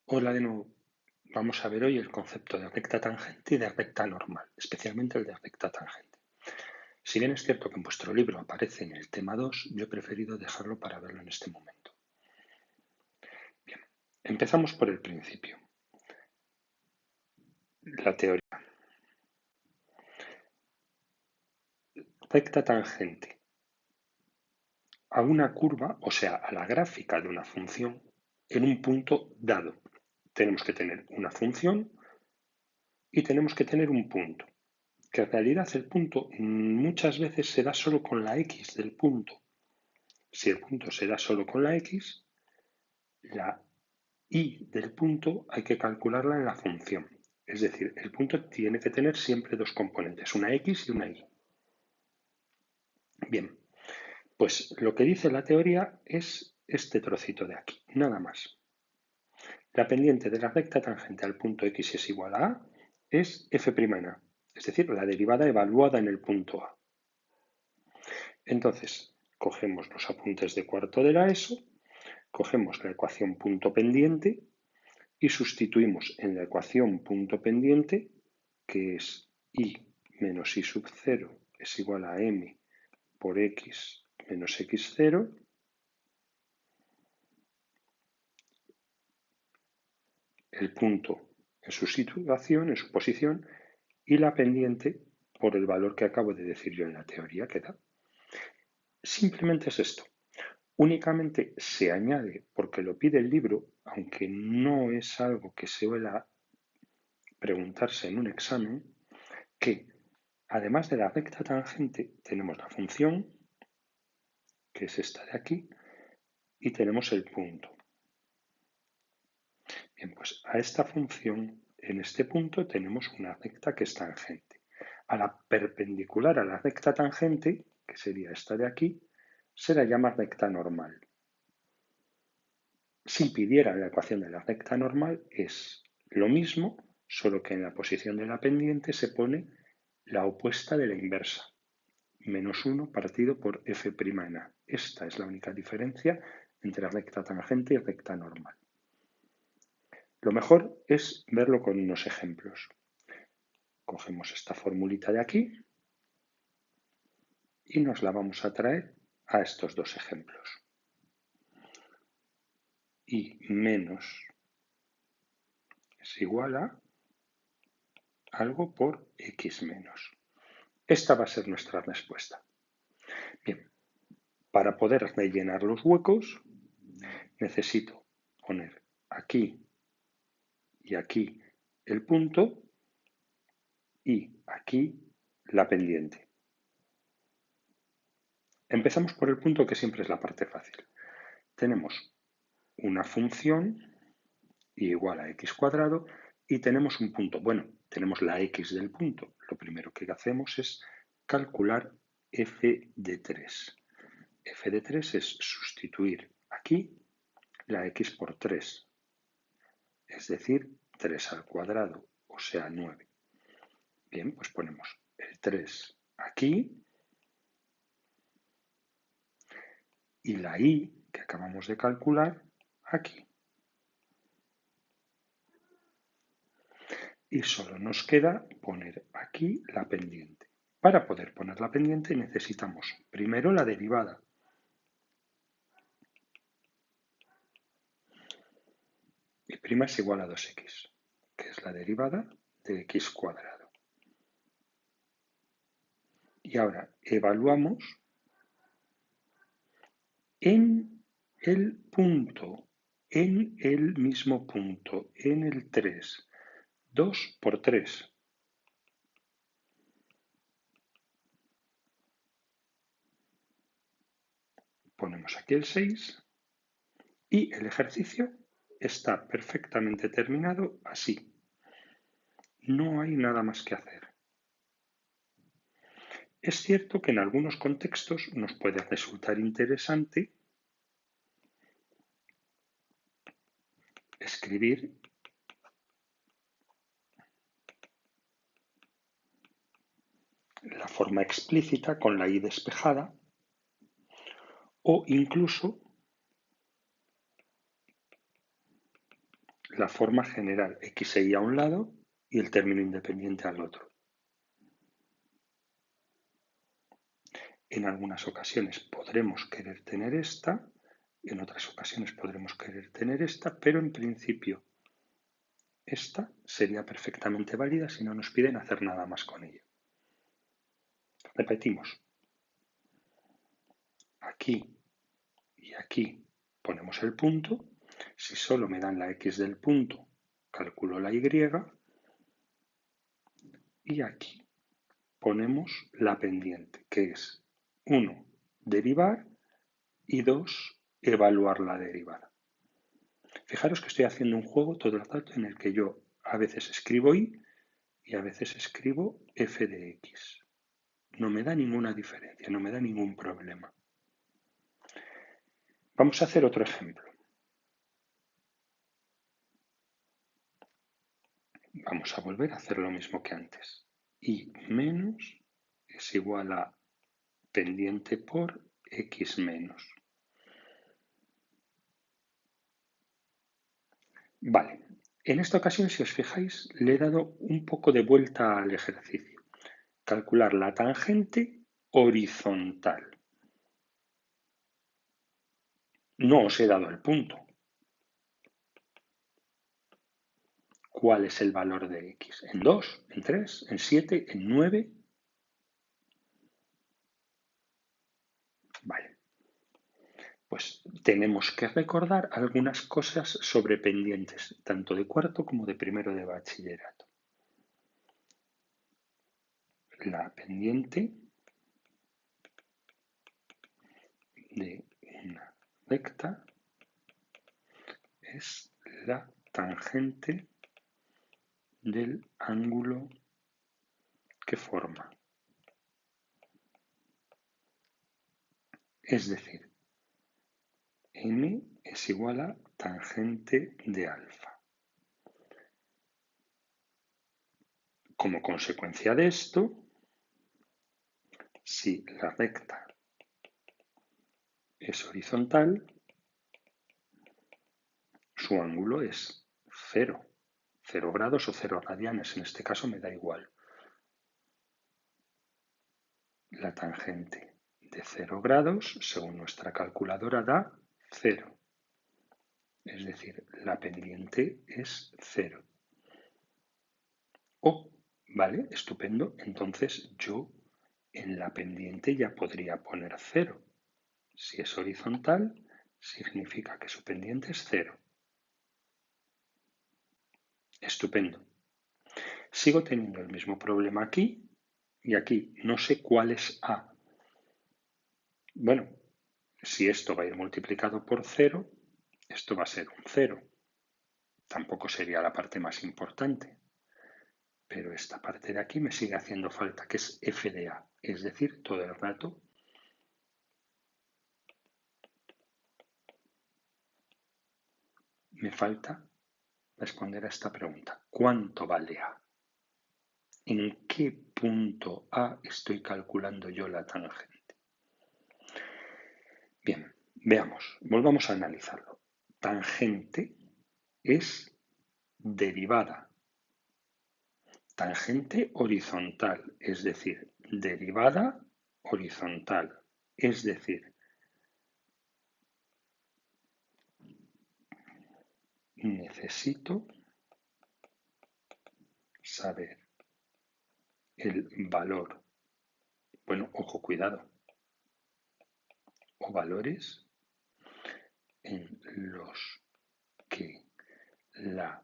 Hola de nuevo. Vamos a ver hoy el concepto de recta tangente y de recta normal, especialmente el de recta tangente. Si bien es cierto que en vuestro libro aparece en el tema 2, yo he preferido dejarlo para verlo en este momento. Bien, empezamos por el principio. La teoría. Recta tangente a una curva, o sea, a la gráfica de una función en un punto dado. Tenemos que tener una función y tenemos que tener un punto. Que en realidad el punto muchas veces se da solo con la x del punto. Si el punto se da solo con la x, la y del punto hay que calcularla en la función. Es decir, el punto tiene que tener siempre dos componentes, una x y una y. Bien, pues lo que dice la teoría es este trocito de aquí, nada más. La pendiente de la recta tangente al punto x es igual a es f' en a, es decir, la derivada evaluada en el punto a. Entonces, cogemos los apuntes de cuarto de la ESO, cogemos la ecuación punto pendiente y sustituimos en la ecuación punto pendiente, que es y menos y sub 0 es igual a m por x menos x0, el punto en su situación, en su posición, y la pendiente por el valor que acabo de decir yo en la teoría que da. Simplemente es esto. Únicamente se añade, porque lo pide el libro, aunque no es algo que se suela preguntarse en un examen, que además de la recta tangente tenemos la función, que es esta de aquí, y tenemos el punto. Bien, pues a esta función, en este punto, tenemos una recta que es tangente. A la perpendicular a la recta tangente, que sería esta de aquí, se la llama recta normal. Si pidiera la ecuación de la recta normal, es lo mismo, solo que en la posición de la pendiente se pone la opuesta de la inversa, menos 1 partido por f' en a. Esta es la única diferencia entre recta tangente y recta normal. Lo mejor es verlo con unos ejemplos. Cogemos esta formulita de aquí y nos la vamos a traer a estos dos ejemplos. Y menos es igual a algo por x menos. Esta va a ser nuestra respuesta. Bien, para poder rellenar los huecos necesito poner aquí y aquí el punto y aquí la pendiente. Empezamos por el punto, que siempre es la parte fácil. Tenemos una función igual a x cuadrado y tenemos un punto. Bueno, tenemos la x del punto. Lo primero que hacemos es calcular f de 3. F de 3 es sustituir aquí la x por 3, es decir, 3 al cuadrado, o sea, 9. Bien, pues ponemos el 3 aquí y la y que acabamos de calcular aquí. Y solo nos queda poner aquí la pendiente. Para poder poner la pendiente necesitamos primero la derivada. Y prima es igual a 2x, que es la derivada de x cuadrado. Y ahora evaluamos en el punto, en el mismo punto, en el 3, 2 por 3. Ponemos aquí el 6 y el ejercicio está perfectamente terminado así. No hay nada más que hacer. Es cierto que en algunos contextos nos puede resultar interesante escribir la forma explícita con la i despejada o incluso la forma general, xy a un lado y el término independiente al otro. En algunas ocasiones podremos querer tener esta, en otras ocasiones podremos querer tener esta, pero en principio esta sería perfectamente válida si no nos piden hacer nada más con ella. Repetimos. Aquí y aquí ponemos el punto. Si solo me dan la x del punto, calculo la y. Y aquí ponemos la pendiente, que es 1, derivar y 2, evaluar la derivada. Fijaros que estoy haciendo un juego todo el rato en el que yo a veces escribo y a veces escribo f de x. No me da ninguna diferencia, no me da ningún problema. Vamos a hacer otro ejemplo. Vamos a volver a hacer lo mismo que antes. Y menos es igual a pendiente por x menos. Vale, en esta ocasión, si os fijáis, le he dado un poco de vuelta al ejercicio. Calcular la tangente horizontal. No os he dado el punto. ¿Cuál es el valor de x? ¿En 2? ¿En 3? ¿En 7? ¿En 9? Vale. Pues tenemos que recordar algunas cosas sobre pendientes, tanto de cuarto como de primero de bachillerato. La pendiente de una recta es la tangente del ángulo que forma. Es decir, m es igual a tangente de alfa. Como consecuencia de esto, si la recta es horizontal, su ángulo es 0. 0 grados o 0 radianes, en este caso me da igual. La tangente de 0 grados, según nuestra calculadora, da 0. Es decir, la pendiente es 0. Oh, vale, estupendo. Entonces yo en la pendiente ya podría poner 0. Si es horizontal, significa que su pendiente es 0. Estupendo. Sigo teniendo el mismo problema aquí y aquí. No sé cuál es A. Bueno, si esto va a ir multiplicado por 0, esto va a ser un 0. Tampoco sería la parte más importante. Pero esta parte de aquí me sigue haciendo falta, que es f de A. Es decir, todo el rato me falta responder a esta pregunta. ¿Cuánto vale A? ¿En qué punto A estoy calculando yo la tangente? Bien, veamos, volvamos a analizarlo. Tangente es derivada. Tangente horizontal, es decir, derivada horizontal. Es decir, necesito saber el valor, bueno, ojo, cuidado, o valores en los que la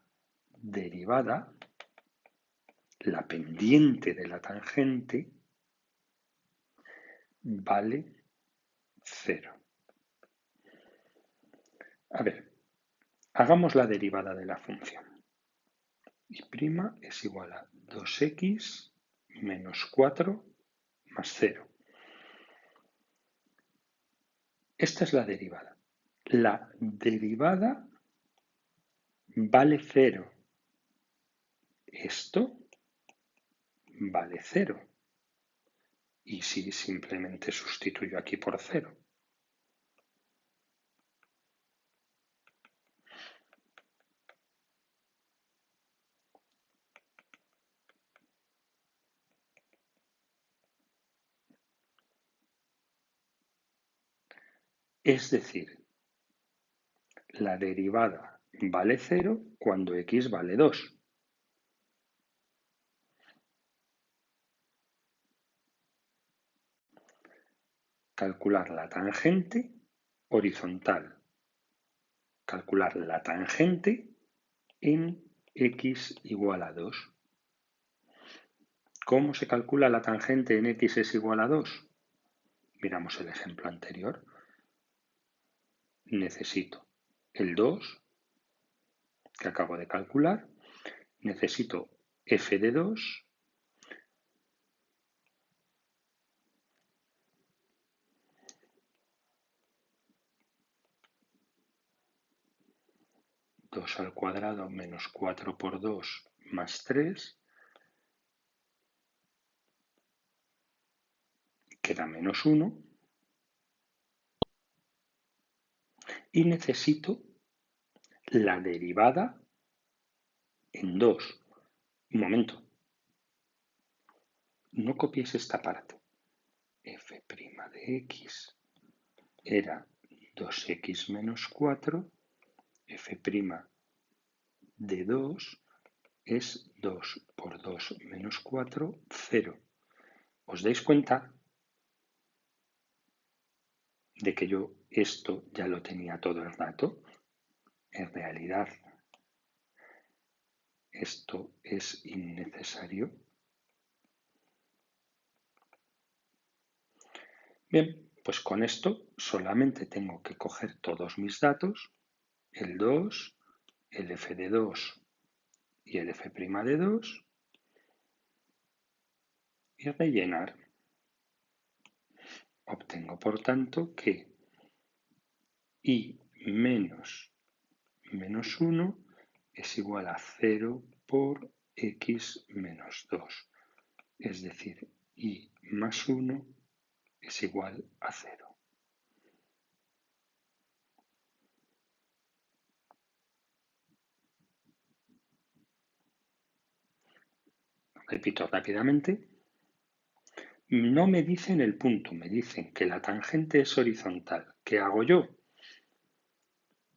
derivada, la pendiente de la tangente, vale 0. A ver, hagamos la derivada de la función. Y' es igual a 2x menos 4 más 0. Esta es la derivada. La derivada vale 0. Esto vale 0. Y si simplemente sustituyo aquí por 0. Es decir, la derivada vale 0 cuando x vale 2. Calcular la tangente horizontal. Calcular la tangente en x igual a 2. ¿Cómo se calcula la tangente en x es igual a 2? Miramos el ejemplo anterior. Necesito el 2 que acabo de calcular. Necesito f de 2 2 al cuadrado menos 4 por 2 más 3 queda menos 1 y necesito la derivada en 2. Un momento, no copies esta parte. F' de x era 2x menos 4, f' de 2 es 2 por 2 menos 4, 0. ¿Os dais cuenta de que yo esto ya lo tenía todo el rato? En realidad, esto es innecesario. Bien, pues con esto solamente tengo que coger todos mis datos, el 2, el f de 2 y el f' de 2 y rellenar. Obtengo, por tanto, que y menos 1 es igual a 0 por x menos 2. Es decir, y más 1 es igual a 0. Repito rápidamente. No me dicen el punto, me dicen que la tangente es horizontal. ¿Qué hago yo?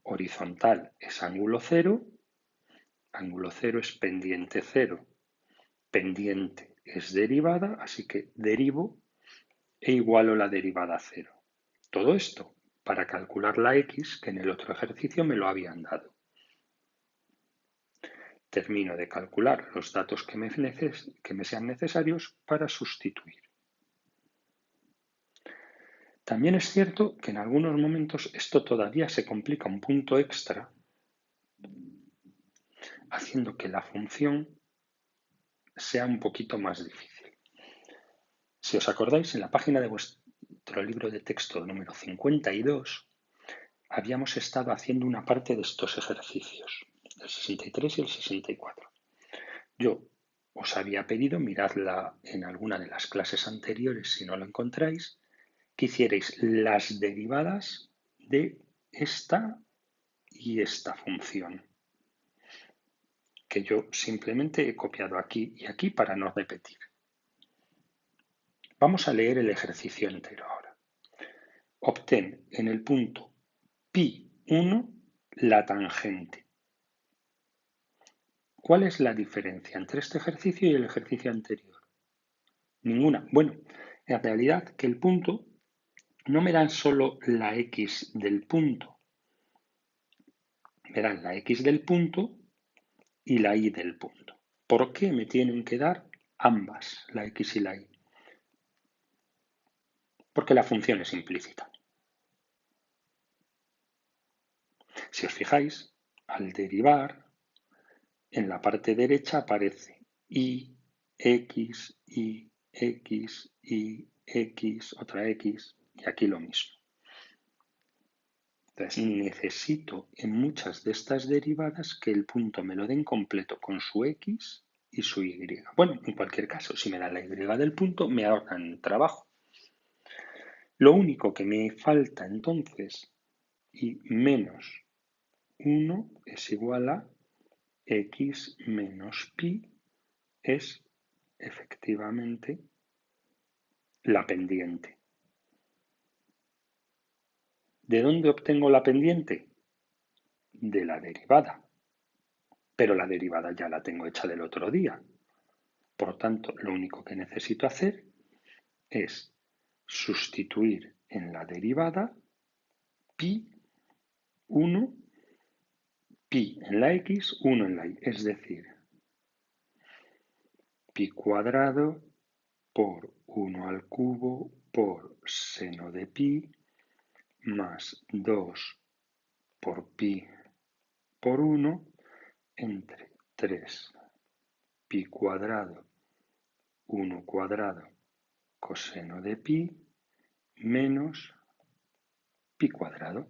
Horizontal es ángulo 0 es pendiente 0. Pendiente es derivada, así que derivo e igualo la derivada a 0. Todo esto para calcular la x que en el otro ejercicio me lo habían dado. Termino de calcular los datos que me sean necesarios para sustituir. También es cierto que en algunos momentos esto todavía se complica un punto extra, haciendo que la función sea un poquito más difícil. Si os acordáis, en la página de vuestro libro de texto número 52, habíamos estado haciendo una parte de estos ejercicios, el 63 y el 64. Yo os había pedido, miradla en alguna de las clases anteriores si no lo encontráis, que hicierais las derivadas de esta y esta función, que yo simplemente he copiado aquí y aquí para no repetir. Vamos a leer el ejercicio entero ahora. Obtén en el punto pi1 la tangente. ¿Cuál es la diferencia entre este ejercicio y el ejercicio anterior? Ninguna. Bueno, en realidad que el punto no me dan solo la x del punto, me dan la x del punto y la y del punto. ¿Por qué me tienen que dar ambas, la x y la y? Porque la función es implícita. Si os fijáis, al derivar, en la parte derecha aparece y, x, otra x, y aquí lo mismo. Entonces necesito en muchas de estas derivadas que el punto me lo den completo con su x y su y. Bueno, en cualquier caso, si me dan la y del punto, me ahorran trabajo. Lo único que me falta entonces, y menos 1 es igual a x menos pi, es efectivamente la pendiente. ¿De dónde obtengo la pendiente? De la derivada. Pero la derivada ya la tengo hecha del otro día. Por tanto, lo único que necesito hacer es sustituir en la derivada pi 1, pi en la x, 1 en la y. Es decir, pi cuadrado por 1 al cubo por seno de pi más 2 por pi por 1 entre 3 pi cuadrado 1 cuadrado coseno de pi menos pi cuadrado.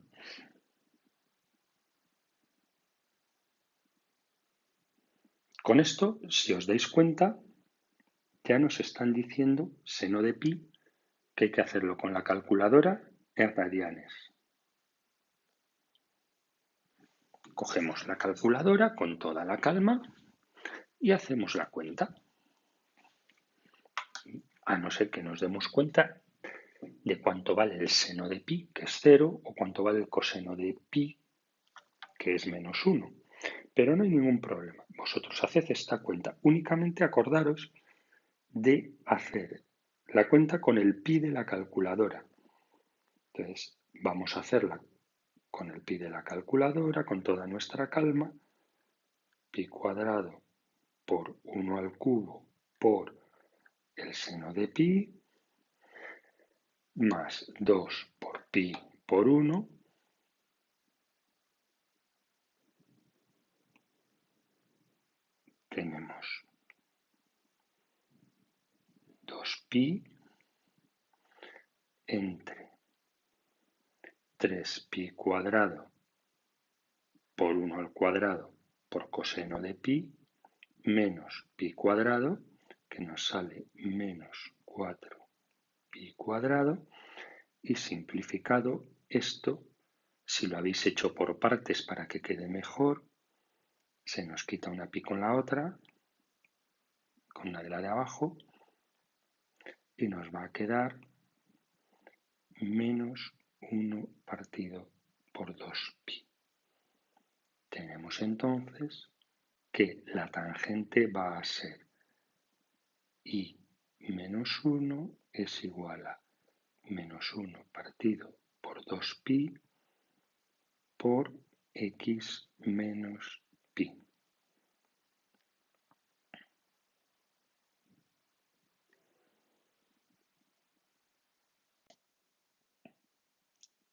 Con esto, si os dais cuenta, ya nos están diciendo seno de pi que hay que hacerlo con la calculadora en radianes. Cogemos la calculadora con toda la calma y hacemos la cuenta. A no ser que nos demos cuenta de cuánto vale el seno de pi, que es 0, o cuánto vale el coseno de pi, que es menos 1. Pero no hay ningún problema. Vosotros haced esta cuenta. Únicamente acordaros de hacer la cuenta con el pi de la calculadora. Entonces, vamos a hacerla con el pi de la calculadora, con toda nuestra calma. Pi cuadrado por 1 al cubo por el seno de pi más 2 por pi por 1 tenemos 2pi entre 3pi cuadrado por 1 al cuadrado por coseno de pi menos pi cuadrado, que nos sale menos 4pi cuadrado, y simplificado esto, si lo habéis hecho por partes para que quede mejor, se nos quita una pi con la otra, con la de la de abajo, y nos va a quedar menos 1 partido por 2pi. Tenemos entonces que la tangente va a ser y menos 1 es igual a menos 1 partido por 2pi por x menos pi.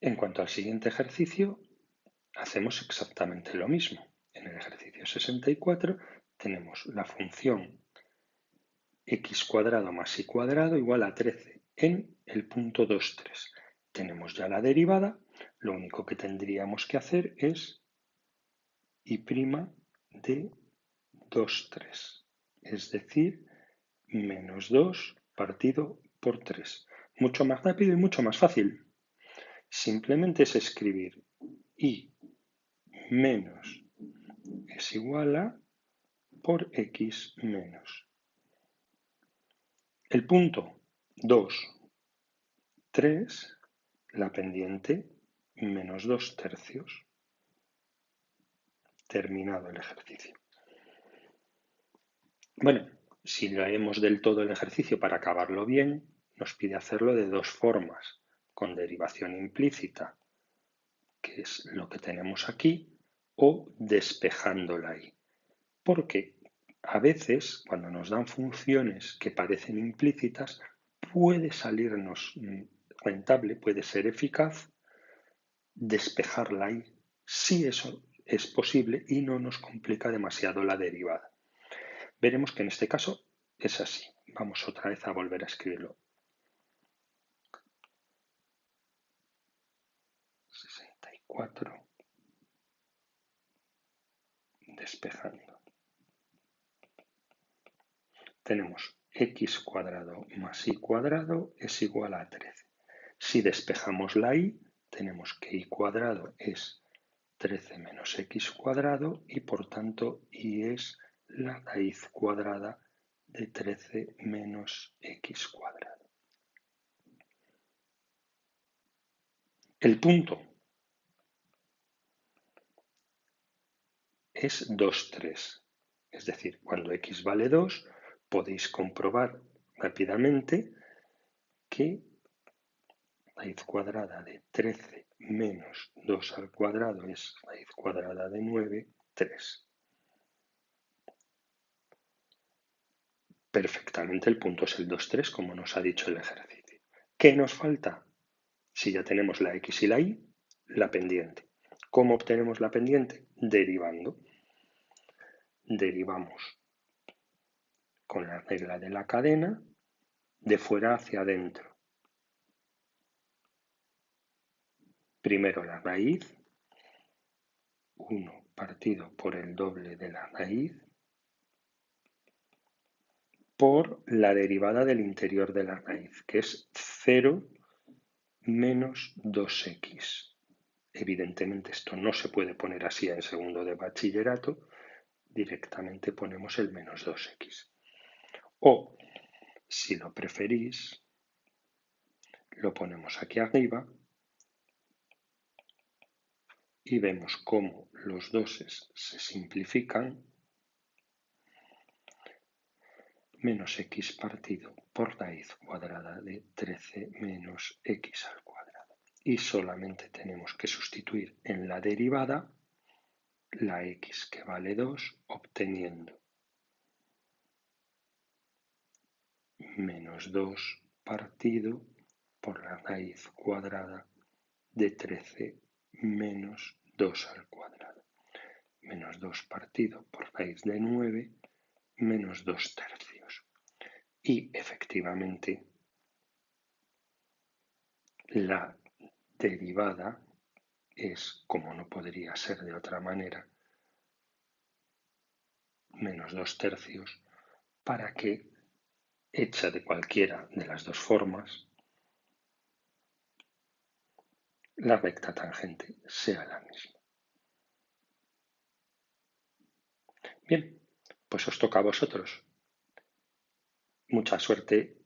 En cuanto al siguiente ejercicio, hacemos exactamente lo mismo. En el ejercicio 64 tenemos la función x cuadrado más y cuadrado igual a 13 en el punto 2, 3. Tenemos ya la derivada, lo único que tendríamos que hacer es y' de 2, 3, es decir, menos 2 partido por 3. Mucho más rápido y mucho más fácil. Simplemente es escribir y menos es igual a por x menos. El punto 2, 3, la pendiente menos 2 tercios. Terminado el ejercicio. Bueno, si leemos del todo el ejercicio para acabarlo bien, nos pide hacerlo de dos formas, con derivación implícita, que es lo que tenemos aquí, o despejándola ahí. Porque a veces, cuando nos dan funciones que parecen implícitas, puede salirnos rentable, puede ser eficaz despejarla ahí, si eso es posible y no nos complica demasiado la derivada. Veremos que en este caso es así. Vamos otra vez a volver a escribirlo. 64. Despejando. Tenemos x cuadrado más y cuadrado es igual a 13. Si despejamos la y, tenemos que y cuadrado es 13 menos x cuadrado y por tanto y es la raíz cuadrada de 13 menos x cuadrado. El punto es 2, 3. Es decir, cuando x vale 2, podéis comprobar rápidamente que raíz cuadrada de 13 menos 2 al cuadrado es raíz cuadrada de 9, 3. Perfectamente el punto es el 2, 3, como nos ha dicho el ejercicio. ¿Qué nos falta? Si ya tenemos la x y la y, la pendiente. ¿Cómo obtenemos la pendiente? Derivando. Derivamos con la regla de la cadena de fuera hacia adentro. Primero la raíz, 1 partido por el doble de la raíz, por la derivada del interior de la raíz, que es 0 menos 2x. Evidentemente esto no se puede poner así en segundo de bachillerato, directamente ponemos el menos 2x. O, si lo preferís, lo ponemos aquí arriba y vemos cómo los doses se simplifican. Menos x partido por raíz cuadrada de 13 menos x al cuadrado. Y solamente tenemos que sustituir en la derivada la x que vale 2, obteniendo menos 2 partido por la raíz cuadrada de 13 menos 2 al cuadrado. Menos 2 partido por raíz de 9 menos 2 tercios. Y efectivamente la derivada es, como no podría ser de otra manera, menos 2 tercios, para que, hecha de cualquiera de las dos formas, la recta tangente sea la misma. Bien, pues os toca a vosotros. Mucha suerte